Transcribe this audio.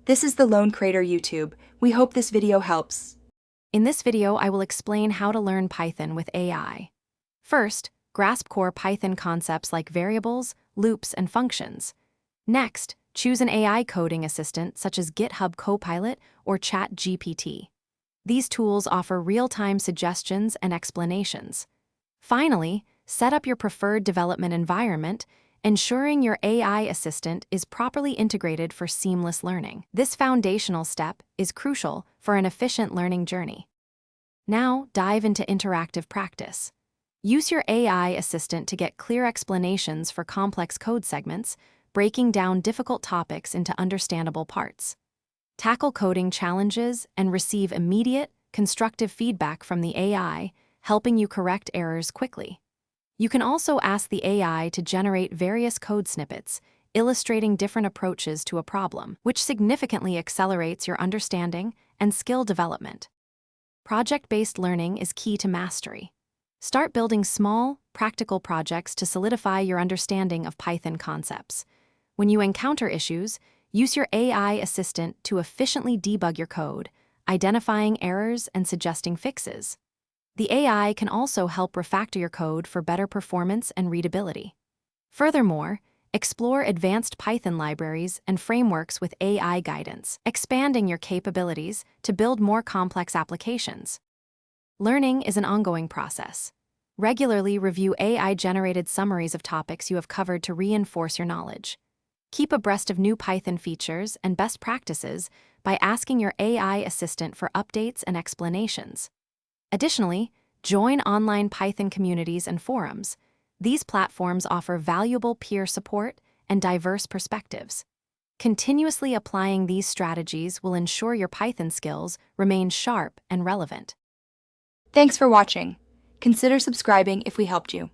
This is the Lone Crater YouTube. We hope this video helps. In this video, I will explain how to learn Python with AI. First, grasp core Python concepts like variables, loops, and functions. Next, choose an AI coding assistant such as GitHub Copilot or ChatGPT. These tools offer real-time suggestions and explanations. Finally, set up your preferred development environment, ensuring your AI assistant is properly integrated for seamless learning. This foundational step is crucial for an efficient learning journey. Now, dive into interactive practice. Use your AI assistant to get clear explanations for complex code segments, breaking down difficult topics into understandable parts. Tackle coding challenges and receive immediate, constructive feedback from the AI, helping you correct errors quickly. You can also ask the AI to generate various code snippets, illustrating different approaches to a problem, which significantly accelerates your understanding and skill development. Project-based learning is key to mastery. Start building small, practical projects to solidify your understanding of Python concepts. When you encounter issues, use your AI assistant to efficiently debug your code, identifying errors and suggesting fixes. The AI can also help refactor your code for better performance and readability. Furthermore, explore advanced Python libraries and frameworks with AI guidance, expanding your capabilities to build more complex applications. Learning is an ongoing process. Regularly review AI-generated summaries of topics you have covered to reinforce your knowledge. Keep abreast of new Python features and best practices by asking your AI assistant for updates and explanations. Additionally, join online Python communities and forums. These platforms offer valuable peer support and diverse perspectives. Continuously applying these strategies will ensure your Python skills remain sharp and relevant. Thanks for watching. Consider subscribing if we helped you.